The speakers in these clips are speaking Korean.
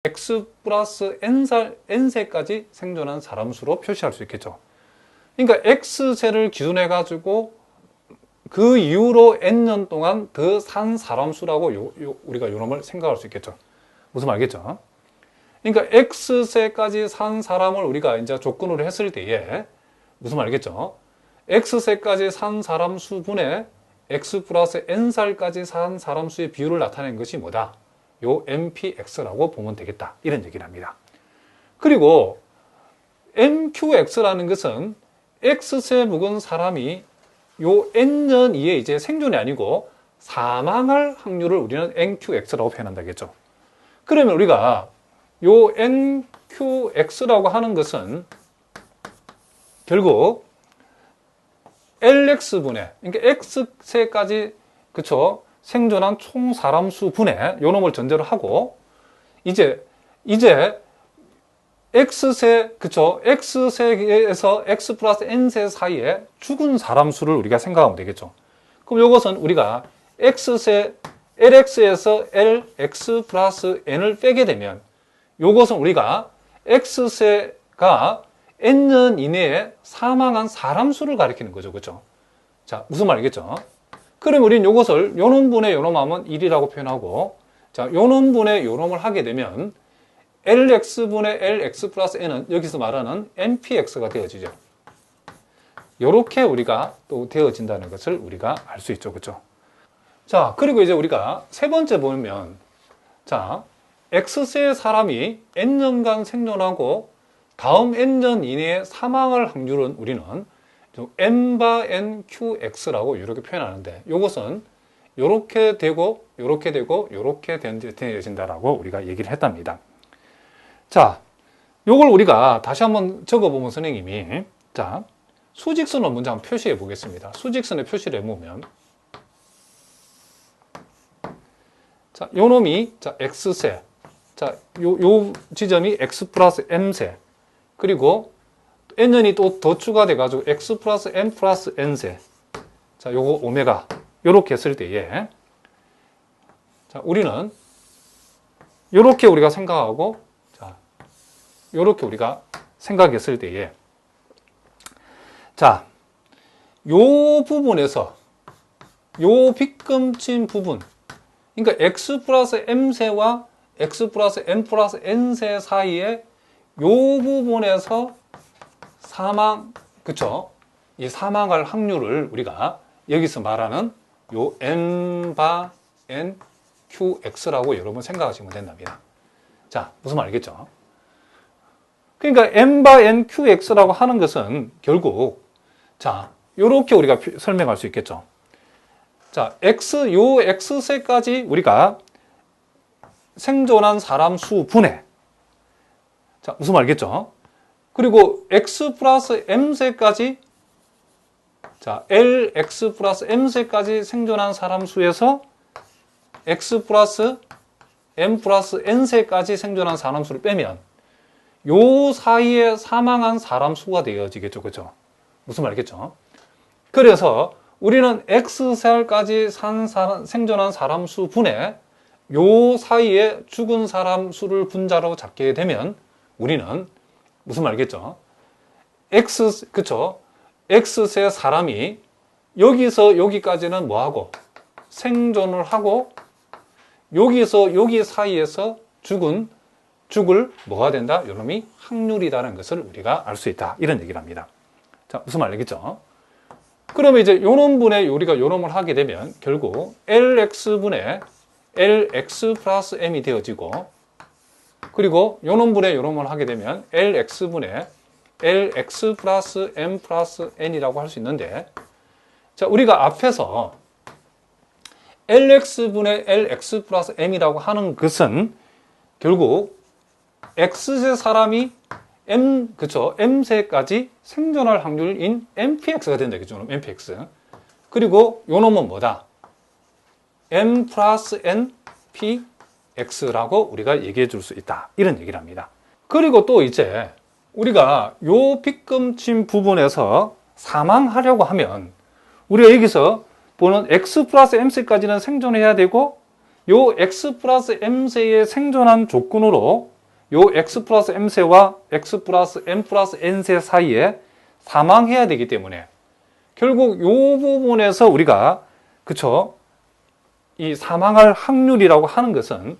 x 플러스 n세까지 생존한 사람 수로 표시할 수 있겠죠. 그러니까 x세를 기준해 가지고 그 이후로 n년 동안 더 산 사람 수라고 우리가 요놈을 생각할 수 있겠죠. 무슨 말겠죠? 그러니까 x세까지 산 사람을 우리가 이제 조건으로 했을 때에 무슨 말겠죠? x세까지 산 사람 수분의 x 플러스 n살까지 산 사람 수의 비율을 나타내는 것이 뭐다? 요 mpx라고 보면 되겠다. 이런 얘기를 합니다. 그리고 mqx라는 것은 x세 묵은 사람이 요 n년 이에 이제 생존이 아니고 사망할 확률을 우리는 nqx라고 표현한다겠죠. 그러면 우리가 요 nqx라고 하는 것은 결국 lx분의, 그러니까 x세까지, 그쵸, 생존한 총 사람 수 분의 요 놈을 전제로 하고, 이제 x세, 그쵸, x세에서 x 플러스 n세 사이에 죽은 사람 수를 우리가 생각하면 되겠죠. 그럼 요것은 우리가 x세, lx에서 lx 플러스 n을 빼게 되면 요것은 우리가 x세가 n년 이내에 사망한 사람 수를 가리키는 거죠. 그렇죠? 자, 무슨 말이겠죠? 그럼 우리는 요것을 요놈분의 요놈하면 1이라고 표현하고, 자, 요놈분의 요놈을 하게 되면 lx분의 lx 플러스 n은 여기서 말하는 npx가 되어지죠. 요렇게 우리가 또 되어진다는 것을 우리가 알 수 있죠. 그렇죠? 자, 그리고 이제 우리가 세 번째 보면, 자, x세의 사람이 n년간 생존하고 다음 n년 이내에 사망할 확률은 우리는 n바 nqx라고 이렇게 표현하는데, 이것은 이렇게 되고 이렇게 되고 이렇게 되어진다라고 우리가 얘기를 했답니다. 자, 요걸 우리가 다시 한번 적어보면 선생님이, 자, 수직선을 먼저 한번 표시해 보겠습니다. 수직선에 표시를 해보면, 자, 요 놈이, 자, x세. 자, 요 지점이 x 플러스 m세. 그리고 n년이 또 더 추가돼가지고 x 플러스 m 플러스 n세. 자, 요거 오메가. 요렇게 했을 때에, 자, 우리는 요렇게 우리가 생각하고, 자, 요렇게 우리가 생각했을 때에, 자, 요 부분에서, 요 빗금친 부분, 그러니까 x 플러스 m세와 x 플러스 m 플러스 n세 사이에 요 부분에서 사망, 그쵸? 이 사망할 확률을 우리가 여기서 말하는 요 n바 nqx라고 여러분 생각하시면 된답니다. 자, 무슨 말이겠죠? 그러니까 n바 nqx라고 하는 것은 결국, 자, 요렇게 우리가 설명할 수 있겠죠. 자, 요 x세까지 우리가 생존한 사람 수 분의, 자, 무슨 말이겠죠? 그리고 x 플러스 m세까지, 자, lx 플러스 m세까지 생존한 사람 수에서 x 플러스 m 플러스 n세까지 생존한 사람 수를 빼면 요 사이에 사망한 사람 수가 되어지겠죠. 그죠? 무슨 말이겠죠? 그래서 우리는 x세까지 생존한 사람 수 분의 요 사이에 죽은 사람 수를 분자로 잡게 되면 우리는 무슨 말이겠죠? 그쵸? x세 사람이 여기서 여기까지는 뭐하고? 생존을 하고, 여기서 여기 사이에서 죽을 뭐가 된다? 요놈이 확률이라는 것을 우리가 알 수 있다. 이런 얘기를 합니다. 자, 무슨 말이겠죠? 그러면 이제 요놈분의 우리가 요놈을 하게 되면 결국 lx분의 lx 플러스 m이 되어지고, 그리고 요놈분의 요놈을 하게 되면 lx분의 lx 플러스 m 플러스 n이라고 할 수 있는데, 자, 우리가 앞에서 lx분의 lx 플러스 m이라고 하는 것은 결국 x세 사람이 그쵸, m세까지 생존할 확률인 npx가 된다. 그죠? npx. 그리고 요놈은 뭐다? m 플러스 npx라고 우리가 얘기해 줄 수 있다. 이런 얘기를 합니다. 그리고 또 이제 우리가 요 빗금친 부분에서 사망하려고 하면 우리가 여기서 보는 x 플러스 m세까지는 생존해야 되고, 요 x 플러스 m세의 생존한 조건으로 요 x 플러스 m세와 x 플러스 m 플러스 n세 사이에 사망해야 되기 때문에 결국 요 부분에서 우리가 그쵸? 이 사망할 확률이라고 하는 것은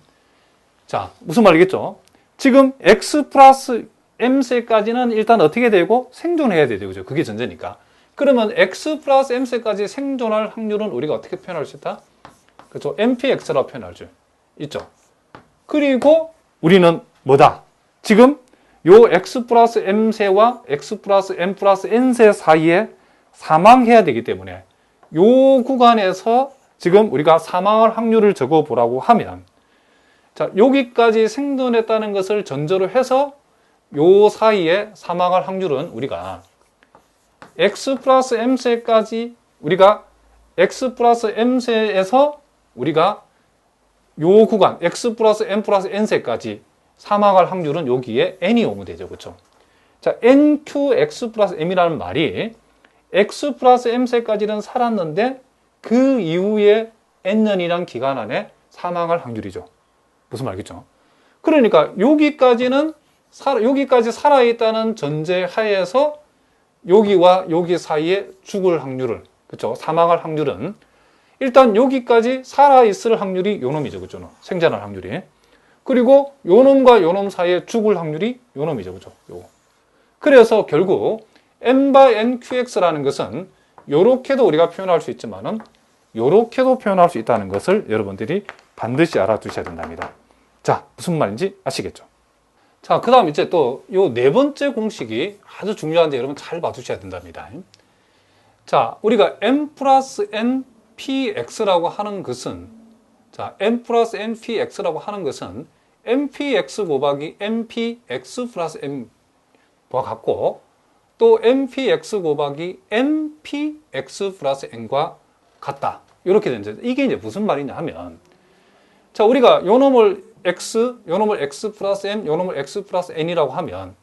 자 무슨 말이겠죠? 지금 x 플러스 m세까지는 일단 어떻게 되고 생존해야 되죠. 그죠? 그게 전제니까. 그러면 x 플러스 m세까지 생존할 확률은 우리가 어떻게 표현할 수 있다? 그렇죠? mpx라고 표현할 수 있죠. 그리고 우리는 뭐다? 지금 요 x 플러스 m세와 x 플러스 m 플러스 n세 사이에 사망해야 되기 때문에 요 구간에서 지금 우리가 사망할 확률을 적어보라고 하면 자 여기까지 생존했다는 것을 전제로 해서 요 사이에 사망할 확률은 우리가 x 플러스 m세까지 우리가 x 플러스 m세에서 우리가 요 구간 x 플러스 m 플러스 n세까지 사망할 확률은 여기에 n이 오면 되죠. 그렇죠? 자, nqx 플러스 m이라는 말이 x 플러스 m세까지는 살았는데 그 이후에 n년이란 기간 안에 사망할 확률이죠. 무슨 말이겠죠? 그러니까 여기까지 살아있다는 전제 하에서 여기와 여기 사이에 죽을 확률을 그렇죠? 사망할 확률은 일단 여기까지 살아있을 확률이 요놈이죠. 그죠? 생존할 확률이. 그리고 요놈과 요놈 사이에 죽을 확률이 요놈이죠. 그죠? 요거. 그래서 결국 n/n nqx라는 것은 요렇게도 우리가 표현할 수 있지만은 요렇게도 표현할 수 있다는 것을 여러분들이 반드시 알아두셔야 된답니다. 자, 무슨 말인지 아시겠죠? 자, 그 다음 이제 또 요 네 번째 공식이 아주 중요한데 여러분 잘 봐두셔야 된답니다. 자, 우리가 m 플러스 n px라고 하는 것은 자, m 플러스 n px라고 하는 것은 mpx 곱하기 mpx 플러스 m과 같고 또 mpx 곱하기 mpx 플러스 n과 같다. 이렇게 된다. 이게 이제 무슨 말이냐 하면 자, 우리가 요 놈을 x, 요 놈을 x 플러스 m, 요 놈을 x 플러스 n이라고 하면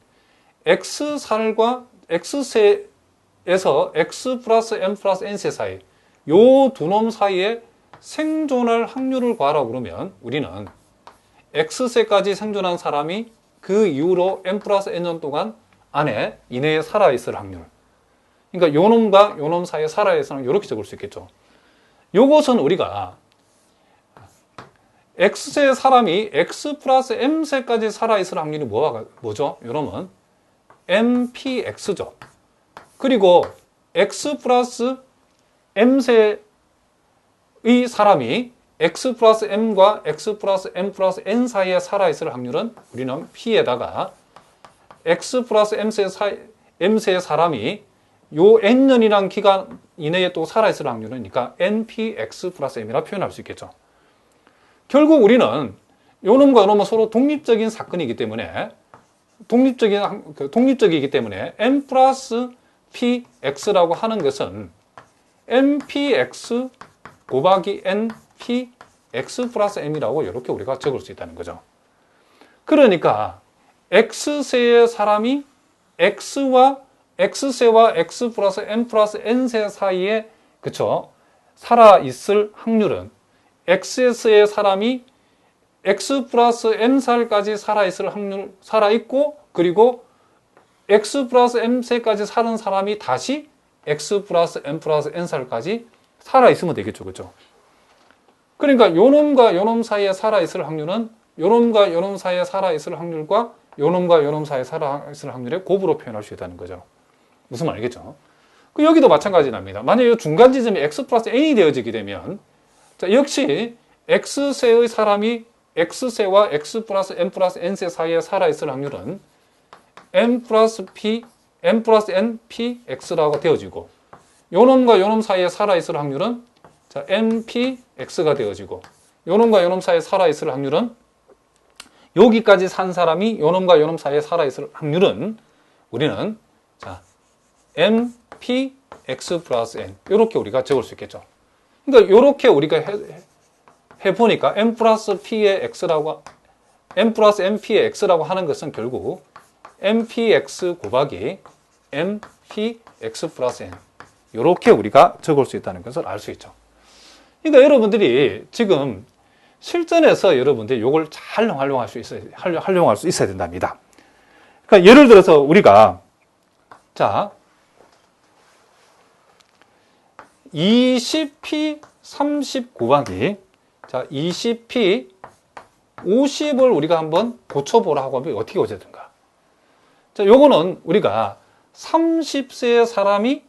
x살과 x세에서 x 플러스 m 플러스 n세 사이 요 두 놈 사이에 생존할 확률을 구하라고 그러면 우리는 x세까지 생존한 사람이 그 이후로 m 플러스 n년 동안 안에 이내에 살아있을 확률. 그러니까 요 놈과 요 놈 사이에 살아있을 확률 이렇게 적을 수 있겠죠. 요것은 우리가 x세 사람이 x 플러스 m세까지 살아있을 확률이 뭐죠? 요 놈은 mpx죠. 그리고 x 플러스 m세의 사람이 x 플러스 m과 x 플러스 m 플러스 n 사이에 살아있을 확률은 우리는 p에다가 x 플러스 m세의 사람이 요 n년이란 기간 이내에 또 살아있을 확률은 그러니까 npx 플러스 m이라 표현할 수 있겠죠. 결국 우리는 요 놈과 요 놈은 서로 독립적인 사건이기 때문에 독립적이기 때문에 m 플러스 px라고 하는 것은 mpx 곱하기 npx 플러스 m이라고 이렇게 우리가 적을 수 있다는 거죠. 그러니까 x세의 사람이 x세와 x 플러스 m 플러스 n세 사이에 그쵸 살아있을 확률은 x세의 사람이 x 플러스 m살까지 살아있을 확률 살아있고 그리고 x 플러스 m세까지 사는 사람이 다시 x 플러스 m 플러스 n살까지 살아있으면 되겠죠. 그죠? 그러니까 요놈과 요놈 사이에 살아있을 확률은 요놈과 요놈 사이에 살아있을 확률과 요놈과 요놈 사이에 살아있을 확률의 곱으로 표현할 수 있다는 거죠. 무슨 말이겠죠? 여기도 마찬가지랍니다. 만약에 중간 지점이 x 플러스 n이 되어지게 되면 자, 역시 x세의 사람이 x세와 x 플러스 m 플러스 n세 사이에 살아있을 확률은 m 플러스 n px라고 되어지고 요놈과 요놈 사이에 살아있을 확률은 자, npx가 되어지고 요놈과 요놈 사이에 살아있을 확률은 여기까지 산 사람이 요놈과 요놈 사이에 살아있을 확률은 우리는 자, mpx 플러스 n 이렇게 우리가 적을 수 있겠죠. 그러니까 이렇게 우리가 해보니까 m 플러스 mp의 x라고 하는 것은 결국 mpx 곱하기 mpx 플러스 n 이렇게 우리가 적을 수 있다는 것을 알 수 있죠. 그러니까 여러분들이 지금 실전에서 여러분들이 이걸 잘 활용할 수 있어야 된답니다. 그러니까 예를 들어서 우리가 자 20p 30 곱하기 자 20p 50을 우리가 한번 고쳐보라고 하면 어떻게 고쳐야되는가? 자, 요거는 우리가 30세의 사람이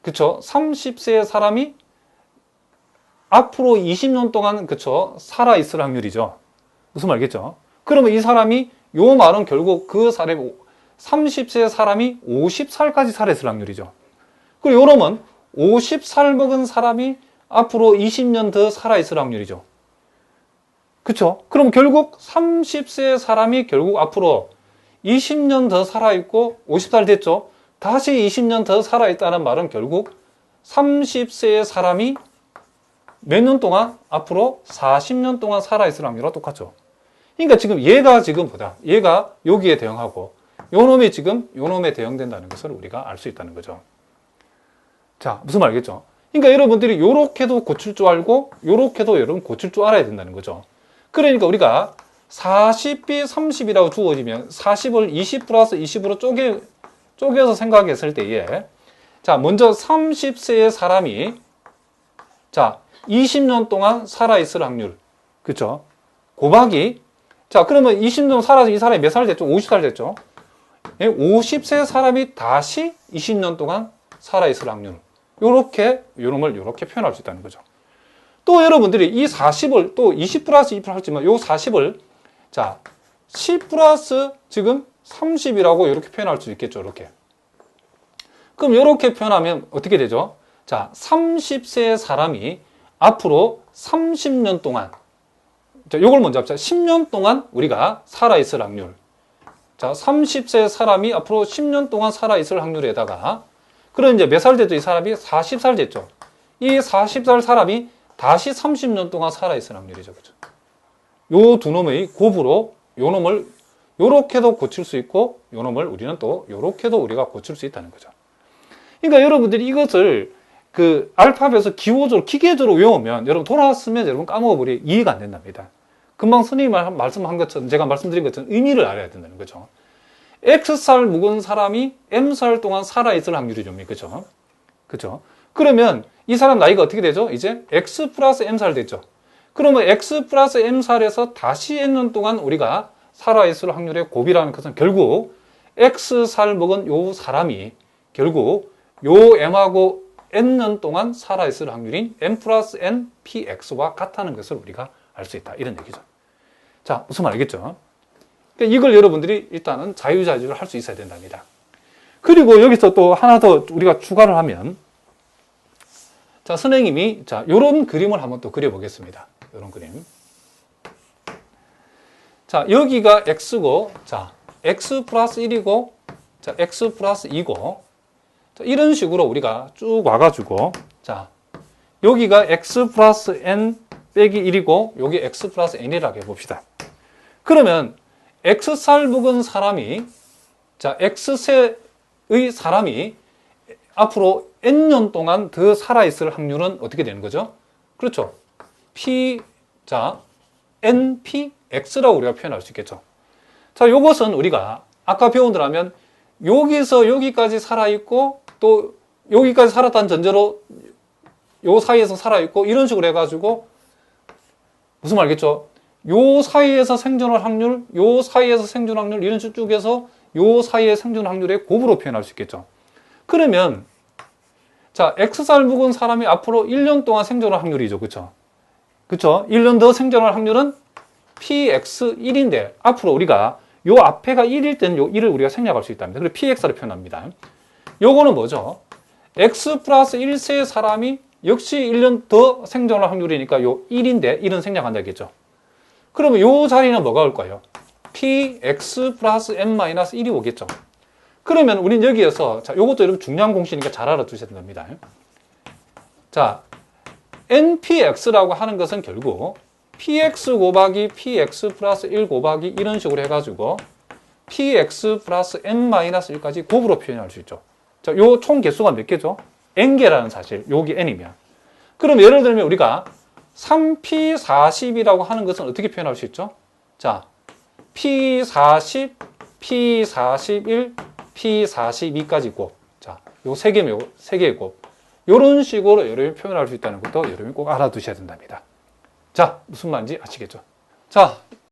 그쵸? 30세의 사람이 앞으로 20년 동안 그쵸? 살아 있을 확률이죠. 무슨 말겠죠? 그러면 이 사람이 요 말은 결국 그 사람이 30세의 사람이 50살까지 살아 있을 확률이죠. 그리고 요놈은 50살 먹은 사람이 앞으로 20년 더 살아 있을 확률이죠. 그쵸? 그럼 결국 30세의 사람이 결국 앞으로 20년 더 살아있고 50살 됐죠? 다시 20년 더 살아있다는 말은 결국 30세의 사람이 몇 년 동안? 앞으로 40년 동안 살아있을 확률과 똑같죠. 그러니까 지금 얘가 지금 보다. 얘가 여기에 대응하고 요 놈이 지금 요 놈에 대응된다는 것을 우리가 알 수 있다는 거죠. 자, 무슨 말이겠죠? 그러니까 여러분들이 요렇게도 고칠 줄 알고 요렇게도 여러분 고칠 줄 알아야 된다는 거죠. 그러니까 우리가 40B 30이라고 주어지면 40을 20 플러스 20으로 쪼개서 생각했을 때에 자, 먼저 30세의 사람이 자, 20년 동안 살아있을 확률. 그쵸? 곱하기 자, 그러면 20년 살아서 이 사람이 몇 살 됐죠? 50살 됐죠? 50세 사람이 다시 20년 동안 살아있을 확률. 요렇게 요놈을 요렇게 표현할 수 있다는 거죠. 또 여러분들이 이 40을 또 20 플러스 2 할지만 요 40을 자 10 플러스 지금 30이라고 이렇게 표현할 수 있겠죠. 이렇게. 그럼 이렇게 표현하면 어떻게 되죠? 자 30세의 사람이 앞으로 30년 동안 자 요걸 먼저 합시다. 10년 동안 우리가 살아있을 확률. 자 30세의 사람이 앞으로 10년 동안 살아있을 확률에다가 그럼 이제 몇 살 됐죠? 이 사람이 40살 됐죠. 이 40살 사람이 다시 30년 동안 살아있을 확률이죠. 그죠? 요 두 놈의 곱으로 요 놈을 요렇게도 고칠 수 있고 요 놈을 우리는 또 요렇게도 우리가 고칠 수 있다는 거죠. 그러니까 여러분들이 이것을 그 알파벳에서 기호적으로 기계적으로 외우면 여러분 돌아왔으면 여러분 까먹어버리 이해가 안 된답니다. 금방 스님이 말씀한 것처럼 제가 말씀드린 것처럼 의미를 알아야 된다는 거죠. X살 묵은 사람이 M살 동안 살아있을 확률이 좀 그죠? 그죠? 그러면 이 사람 나이가 어떻게 되죠? 이제 X 플러스 M살 됐죠. 그러면 X 플러스 M살에서 다시 N년 동안 우리가 살아있을 확률의 곱이라는 것은 결국 X살 먹은 요 사람이 결국 요 M하고 N년 동안 살아있을 확률인 M 플러스 N PX와 같다는 것을 우리가 알 수 있다. 이런 얘기죠. 자, 무슨 말 알겠죠? 그러니까 이걸 여러분들이 일단은 자유자재로 할 수 있어야 된답니다. 그리고 여기서 또 하나 더 우리가 추가를 하면 자, 선생님이 자, 요런 그림을 한번 또 그려보겠습니다. 요런 그림. 자, 여기가 X고, 자, X 플러스 1이고, 자, X 플러스 2고, 자, 이런 식으로 우리가 쭉 와가지고, 자, 여기가 X 플러스 N 빼기 1이고, 여기 X 플러스 N이라고 해봅시다. 그러면, X살 묵은 사람이, 자, X세의 사람이 앞으로 N년 동안 더 살아있을 확률은 어떻게 되는 거죠? 그렇죠. P, 자, NPX라고 우리가 표현할 수 있겠죠. 자, 요것은 우리가 아까 배운 대로 하면 여기서 여기까지 살아있고 또 여기까지 살았다는 전제로 요 사이에서 살아있고 이런 식으로 해가지고 무슨 말겠죠? 요 사이에서 생존할 확률, 요 사이에서 생존 확률 이런 쭉쭉해서 요 사이의 생존 확률의 곱으로 표현할 수 있겠죠. 그러면 자, X살 묵은 사람이 앞으로 1년 동안 생존할 확률이죠. 그쵸? 그쵸? 1년 더 생존할 확률은 PX1인데, 앞으로 우리가 요 앞에가 1일 때는 요 1을 우리가 생략할 수 있답니다. 그래서 PX를 표현합니다. 요거는 뭐죠? X 플러스 1세의 사람이 역시 1년 더 생존할 확률이니까 요 1인데, 1은 생략한다 했겠죠? 그러면 요 자리는 뭐가 올까요? PX 플러스 N-1이 오겠죠? 그러면 우린 여기에서, 자, 요것도 여러분 중요한 공식이니까 잘 알아두셔야 됩니다. 자, NPX라고 하는 것은 결국 PX 곱하기 PX 플러스 1 곱하기 이런 식으로 해가지고 PX 플러스 N-1까지 곱으로 표현할 수 있죠. 자, 요 총 개수가 몇 개죠? N개라는 사실, 여기 N이면. 그럼 예를 들면 우리가 3P40이라고 하는 것은 어떻게 표현할 수 있죠? 자, P40, P41, P42까지 곱. 자, 요 세 개의 곱. 요런 식으로 여러분이 표현할 수 있다는 것도 여러분이 꼭 알아두셔야 된답니다. 자, 무슨 말인지 아시겠죠? 자,